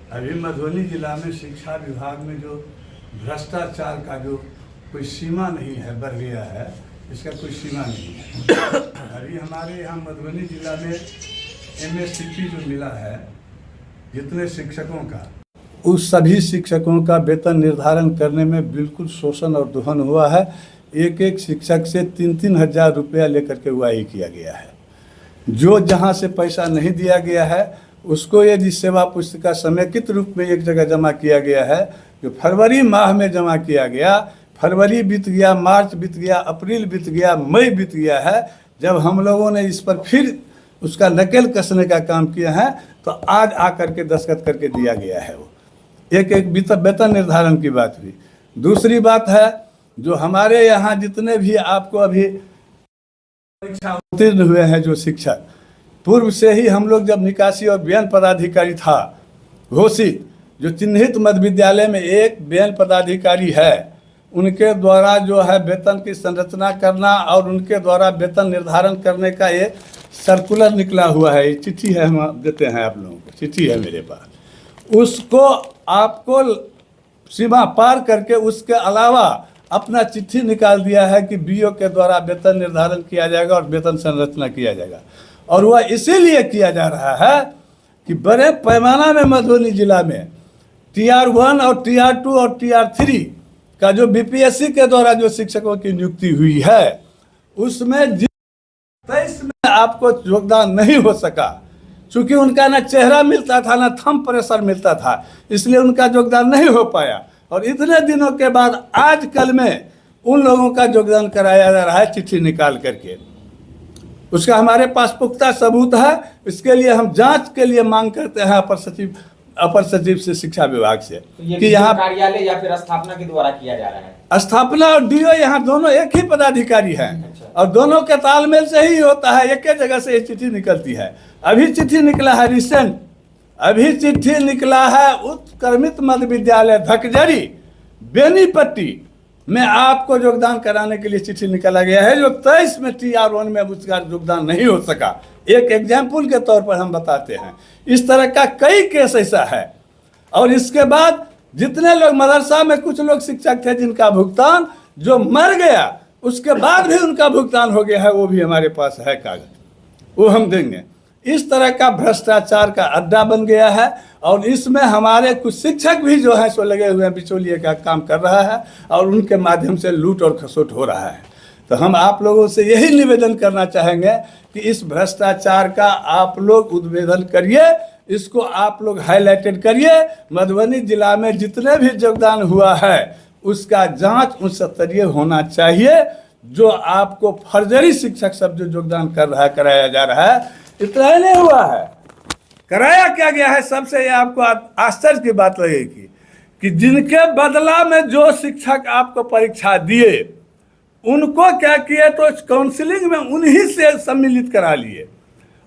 अभी मधुबनी जिला में शिक्षा विभाग में जो भ्रष्टाचार का जो कोई सीमा नहीं है, बढ़ गया है, इसका कोई सीमा नहीं है। अभी हमारे यहाँ मधुबनी जिला में MSCP जो मिला है जितने शिक्षकों का, उस सभी शिक्षकों का वेतन निर्धारण करने में बिल्कुल शोषण और दोहन हुआ है। एक एक शिक्षक से 3-3 हज़ार रुपया लेकर के उड़ाही किया गया है। जो जहाँ से पैसा नहीं दिया गया है उसको यदि सेवा पुस्तिका समेकित रूप में एक जगह जमा किया गया है, जो फरवरी माह में जमा किया गया, फरवरी बीत गया, मार्च बीत गया, अप्रैल बीत गया, मई बीत गया है। जब हम लोगों ने इस पर फिर उसका नकेल कसने का काम किया है तो आज आकर के दस्तखत करके दिया गया है। वो एक एक वेतन निर्धारण की बात हुई। दूसरी बात है, जो हमारे यहाँ जितने भी आपको अभी परीक्षा उत्तीर्ण हुए हैं जो शिक्षक, पूर्व से ही हम लोग जब निकासी और व्ययन पदाधिकारी था घोषित, जो चिन्हित मध्य विद्यालय में एक व्ययन पदाधिकारी है, उनके द्वारा जो है वेतन की संरचना करना और उनके द्वारा वेतन निर्धारण करने का ये सर्कुलर निकला हुआ है। ये चिट्ठी है, हम देते हैं आप लोगों को, चिट्ठी है मेरे पास। उसको आपको सीमा पार करके उसके अलावा अपना चिट्ठी निकाल दिया है कि BO के द्वारा वेतन निर्धारण किया जाएगा और वेतन संरचना किया जाएगा। और वह इसीलिए किया जा रहा है कि बड़े पैमाना में मधुबनी जिला में TR1 और TR2 और TR3 का जो BPSC के द्वारा जो शिक्षकों की नियुक्ति हुई है, उसमें 23 में आपको योगदान नहीं हो सका, चूँकि उनका ना चेहरा मिलता था ना थंब प्रेशर मिलता था, इसलिए उनका योगदान नहीं हो पाया। और इतने दिनों के बाद आज कल में उन लोगों का योगदान कराया जा रहा है चिट्ठी निकाल करके। उसका हमारे पास पुख्ता सबूत है। इसके लिए हम जांच के लिए मांग करते हैं अपर सचिव से शिक्षा विभाग से तो कि यहाँ कार्यालय या फिर स्थापना के द्वारा किया जा रहा है। स्थापना और DO यहाँ दोनों एक ही पदाधिकारी हैं। अच्छा। और दोनों के तालमेल से ही होता है, एक ही जगह से ये चिट्ठी निकलती है। अभी चिट्ठी निकला है रिसेंट, अभी चिट्ठी निकला है उत्क्रमित मध्य विद्यालय धकजरी बेनीपट्टी में आपको योगदान कराने के लिए चिट्ठी निकाला गया है, जो 23 में TR1 में उसका योगदान नहीं हो सका। एक एग्जाम्पल के तौर पर हम बताते हैं। इस तरह का कई केस ऐसा है। और इसके बाद जितने लोग मदरसा में कुछ लोग शिक्षक थे जिनका भुगतान जो मर गया, उसके बाद भी उनका भुगतान हो गया है, वो भी हमारे पास है कागज, वो हम देंगे। इस तरह का भ्रष्टाचार का अड्डा बन गया है। और इसमें हमारे कुछ शिक्षक भी जो है सो लगे हुए हैं, बिचौलिए का काम कर रहा है और उनके माध्यम से लूट और खसोट हो रहा है। तो हम आप लोगों से यही निवेदन करना चाहेंगे कि इस भ्रष्टाचार का आप लोग उद्भेदन करिए, इसको आप लोग हाईलाइटेड करिए। मधुबनी जिला में जितने भी योगदान हुआ है उसका जांच उच्च स्तरीय होना चाहिए। जो आपको फर्जरी शिक्षक सब जो योगदान कर रहा है, कराया जा रहा है, इतना ही नहीं हुआ है, कराया क्या गया है। सबसे ये आपको आश्चर्य की बात लगेगी कि जिनके बदला में जो शिक्षक आपको परीक्षा दिए, उनको क्या किए तो काउंसलिंग में उन्हीं से सम्मिलित करा लिए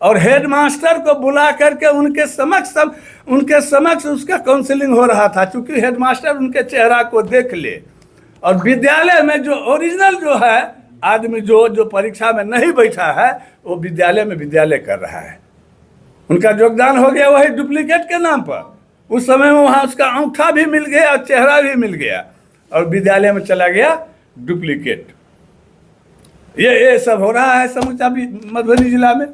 और हेडमास्टर को बुला करके उनके समक्ष उसका काउंसलिंग हो रहा था, क्योंकि हेडमास्टर उनके चेहरा को देख ले। और विद्यालय में जो ओरिजिनल जो है आदमी जो परीक्षा में नहीं बैठा है, वो विद्यालय में विद्यालय कर रहा है। उनका योगदान हो गया वही डुप्लीकेट के नाम पर। उस समय में वहाँ उसका अंगूठा भी मिल गया और चेहरा भी मिल गया और विद्यालय में चला गया डुप्लीकेट। ये सब हो रहा है समूचा मधुबनी जिला में।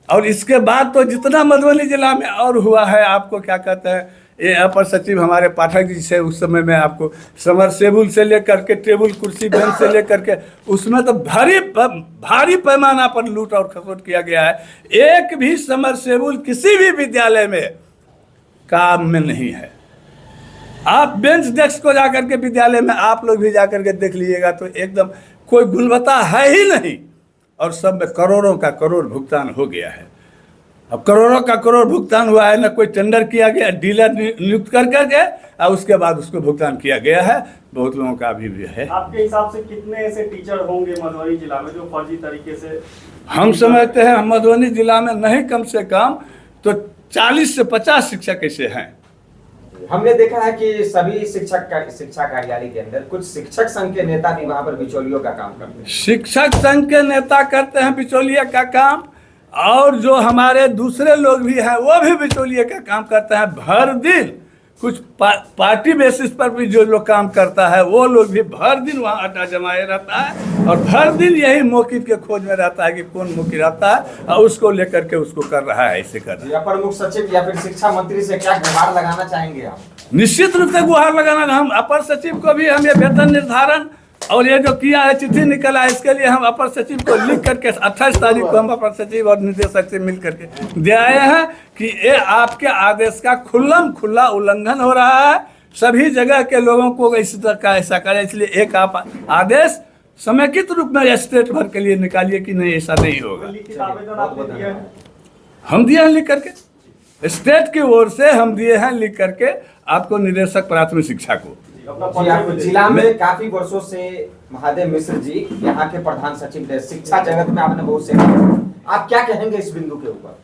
और इसके बाद तो जितना मधुबनी जिला में और हुआ है, आपको क्या कहते हैं, ये अपर सचिव हमारे पाठक जी से उस समय में आपको समरसेबुल से लेकर के टेबल कुर्सी बेंच से लेकर के उसमें तो भारी पैमाना पर लूट और खसोट किया गया है। एक भी समरसेबुल किसी भी विद्यालय में काम में नहीं है। आप बेंच डेस्क को जाकर के विद्यालय में आप लोग भी जाकर के देख लीजिएगा तो एकदम कोई गुणवत्ता है ही नहीं। और सब में करोड़ों का करोड़ भुगतान हो गया है। अब करोड़ों का करोड़ भुगतान हुआ है, ना कोई टेंडर किया गया, डीलर नियुक्त कर करके और उसके बाद उसको भुगतान किया गया है। बहुत लोगों का अभी भी है। आपके हिसाब से कितने ऐसे टीचर होंगे मधुबनी जिला में जो फर्जी तरीके से? हम समझते हैं मधुबनी जिला में नहीं कम से कम तो 40 से 50 शिक्षक ऐसे हैं। हमने देखा है कि सभी शिक्षा कार्यालय के अंदर कुछ शिक्षक संघ के नेता भी वहां पर बिचौलियों का काम करते हैं। शिक्षक संघ के नेता करते हैं बिचौलिया का काम और जो हमारे दूसरे लोग भी हैं वो भी बिचौलिए का काम करते हैं। भर दिन कुछ पार्टी बेसिस पर भी जो लोग काम करता है वो लोग भी भर दिन वहाँ अड्डा जमाए रहता है और भर दिन यही मौके के खोज में रहता है कि कौन मुखी रहता है और उसको लेकर के उसको कर रहा है, ऐसे कर रहा है। अपर मुख्य सचिव या फिर शिक्षा मंत्री से क्या गुहार लगाना चाहेंगे आप? निश्चित रूप से गुहार लगाना, हम अपर सचिव को भी हम ये वेतन निर्धारण और ये जो किया है, चिट्ठी निकला है, इसके लिए हम अपर सचिव को लिख करके 28 तारीख को हम अपर सचिव और निदेशक से मिल करके दे आए हैं कि ये आपके आदेश का खुला उल्लंघन हो रहा है। सभी जगह के लोगों को इस तरह का ऐसा करें, इसलिए एक आप आदेश समेकित रूप में स्टेट भर के लिए निकालिए कि नहीं ऐसा नहीं होगा। लिखित आवेदन आपने दिया है? हम दिए हैं लिख करके, स्टेट की ओर से हम दिए हैं लिख करके आपको, निदेशक प्राथमिक शिक्षा को। जी, आप जिला में काफी वर्षों से महादेव मिश्र जी यहाँ के प्रधान सचिव थे, शिक्षा जगत में आपने बहुत सेवा की। आप क्या कहेंगे इस बिंदु के ऊपर?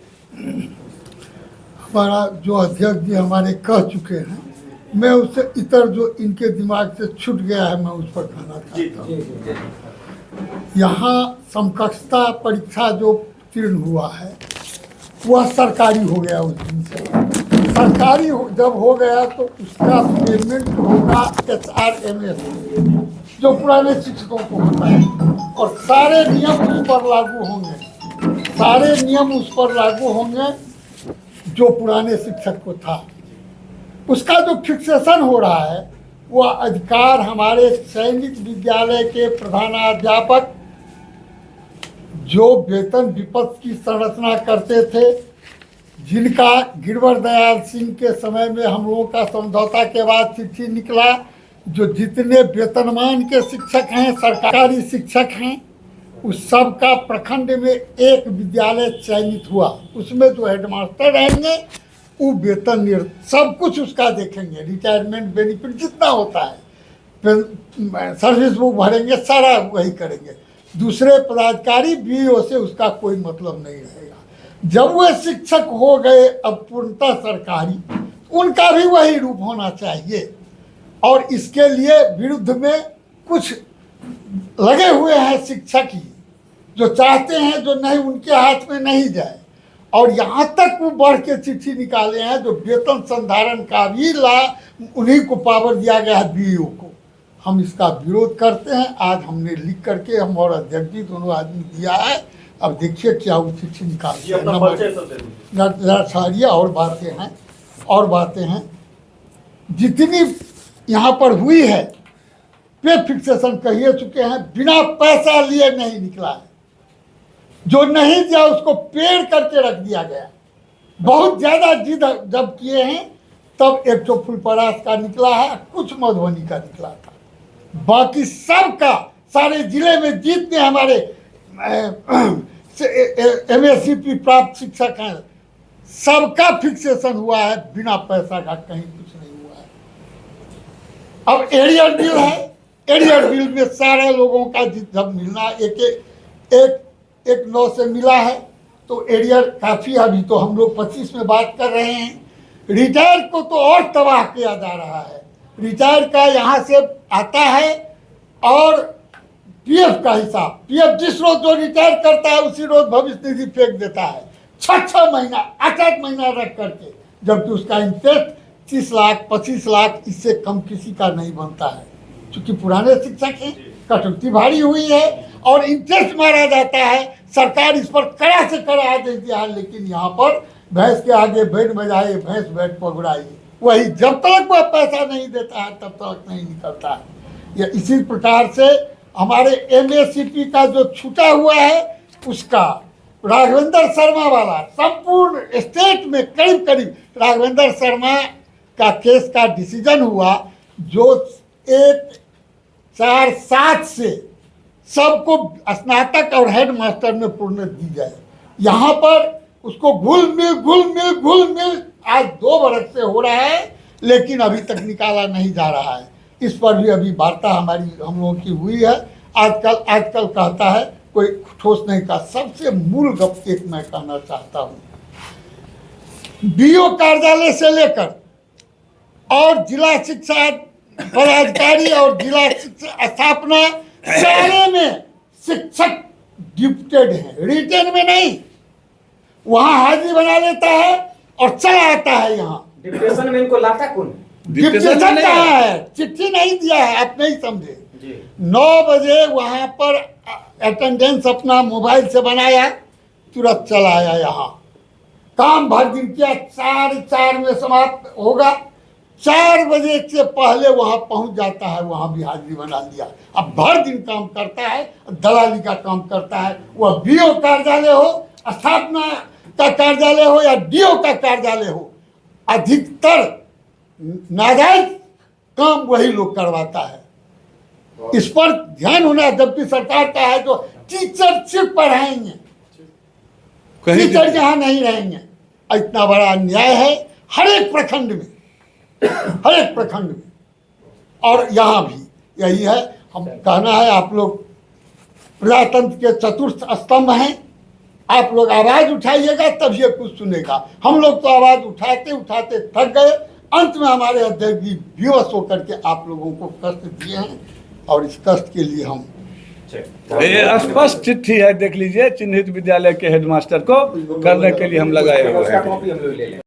हमारा जो अध्यक्ष जी हमारे कह चुके हैं, मैं उससे इतर जो इनके दिमाग से छूट गया है मैं उस पर कहना चाहता हूँ। यहाँ समकक्षता परीक्षा जो उत्तीर्ण हुआ है वह सरकारी हो गया उस दिन से। सरकारी जब हो गया तो उसका पेमेंट होगा HRMS जो पुराने शिक्षकों को होता है और सारे नियम उस पर लागू होंगे, सारे नियम उस पर लागू होंगे जो पुराने शिक्षक को था। उसका जो फिक्सेशन हो रहा है वह अधिकार हमारे सैनिक विद्यालय के प्रधानाध्यापक जो वेतन विपक्ष की संरचना करते थे, जिनका गिरवर दयाल सिंह के समय में हम लोगों का समझौता के बाद चिट्ठी निकला, जो जितने वेतनमान के शिक्षक हैं, सरकारी शिक्षक हैं, उस सब का प्रखंड में एक विद्यालय चयनित हुआ। उसमें जो हेडमास्टर रहेंगे वो वेतन सब कुछ उसका देखेंगे, रिटायरमेंट बेनिफिट जितना होता है, सर्विस बुक भरेंगे, सारा वही करेंगे। दूसरे पदाधिकारी बीओ से उसका कोई मतलब नहीं रहेगा। जब वे शिक्षक हो गए अब पूर्णतः सरकारी, उनका भी वही रूप होना चाहिए। और इसके लिए विरुद्ध में कुछ लगे हुए हैं शिक्षक ही जो चाहते हैं जो नहीं उनके हाथ में नहीं जाए, और यहाँ तक वो बढ़ के चिट्ठी निकाले हैं जो वेतन संधारण का भी उन्हीं को पावर दिया गया है बीओ को। हम इसका विरोध करते हैं। आज हमने लिख करके हम और अध्यक्ष जी दोनों आदमी दिया है। अब देखिए क्या वो चिट्ठी निकालते हैं। सारी और बातें हैं जितनी यहाँ पर हुई है पे फिक्सेशन कहिए चुके हैं, बिना पैसा लिए नहीं निकला है। जो नहीं दिया उसको पेड़ करके रख दिया गया। बहुत ज्यादा जिद जब किए हैं तब एक तो फुलपरास का निकला है, कुछ मधुबनी का निकला था, बाकी सबका सारे जिले में जितने हमारे MSCP प्राप्त शिक्षक हैं सबका फिक्सेशन हुआ है, बिना पैसा का कहीं कुछ नहीं हुआ है। अब एरियर बिल है, एरियर बिल में सारे लोगों का जब मिलना एक 9 से मिला है तो एरियर काफ़ी, अभी तो हम लोग 25 में बात कर रहे हैं। रिटायर को तो और तबाह किया जा रहा है। रिटायर का यहाँ से आता है और पीएफ का हिसाब, पीएफ जिस रोज जो रिटायर करता है उसी रोज भविष्य निधि फेंक देता है 6 महीना 8 महीना रख करके, जबकि उसका इंटरेस्ट 30 लाख 25 लाख इससे कम किसी का नहीं बनता है। क्योंकि पुराने शिक्षक हैं, कटौती भारी हुई है और इंटरेस्ट मारा जाता है। सरकार इस पर कड़ा से कड़ा आदेश दिया है, लेकिन यहाँ पर भैंस के आगे भेड़ बजाइए, भैंस बैठ पगड़ाइए, वही जब तक वह पैसा नहीं देता है तब तक नहीं निकलता है। या इसी प्रकार से हमारे MSCP का जो छूटा हुआ है उसका राघवेंद्र शर्मा वाला संपूर्ण स्टेट में करीब राघवेंद्र शर्मा का केस का डिसीजन हुआ, जो 1-4-7 से सबको स्नातक और हेड मास्टर में पूर्ण दी जाए। यहाँ पर उसको घुल मिल आज 2 बरस से हो रहा है, लेकिन अभी तक निकाला नहीं जा रहा है। इस पर भी अभी वार्ता हमारी हम लोगों की हुई है। आजकल कहता है कोई ठोस नहीं का। सबसे मूल गप एक मैं कहना चाहता हूँ, बीओ कार्यालय से लेकर और जिला शिक्षा पदाधिकारी और जिला शिक्षा स्थापना सारे में शिक्षक डिप्टेड हैं, रिटेन में नहीं। वहाँ हाजिरी बना लेता है और चला आता है यहाँ। डिप्रेशन में इनको लाता कौन? डिप्रेशन कहाँ है? चिट्ठी नहीं दिया है, आप नहीं समझे। जी 9 बजे वहाँ पर अटेंडेंस अपना मोबाइल से बनाया, तुरंत चला आया यहाँ, काम भर दिन किया, 4:30 में समाप्त होगा, 4 बजे से पहले वहाँ पहुँच जाता है, वहाँ भी हाजिरी बना लिया। अब भर दिन काम करता है, दलाली का काम करता है, वह बीओ कार्यालय हो, स्थापना का कार्यालय हो या डीओ का कार्यालय हो, अधिकतर नाजायज काम वही लोग करवाता है। इस पर ध्यान होना है, जबकि सरकार का है तो टीचर सिर्फ पढ़ाएंगे, टीचर यहाँ नहीं रहेंगे। इतना बड़ा अन्याय है हर एक प्रखंड में, हर एक प्रखंड में, और यहाँ भी यही है। हम कहना है, आप लोग प्रजातंत्र के चतुर्थ स्तंभ हैं, आप लोग आवाज़ उठाइएगा तब ये कुछ सुनेगा। हम लोग तो आवाज़ उठाते उठाते थक गए, अंत में हमारे अध्यक्ष जी विवश होकर के आप लोगों को कष्ट दिए हैं, और इस कष्ट के लिए हम ये स्पष्ट चिट्ठी है, देख लीजिए, चिन्हित विद्यालय के हेडमास्टर को करने के लिए हम लगाए हुए उसका हैं। कॉपी हम लोग ले लें।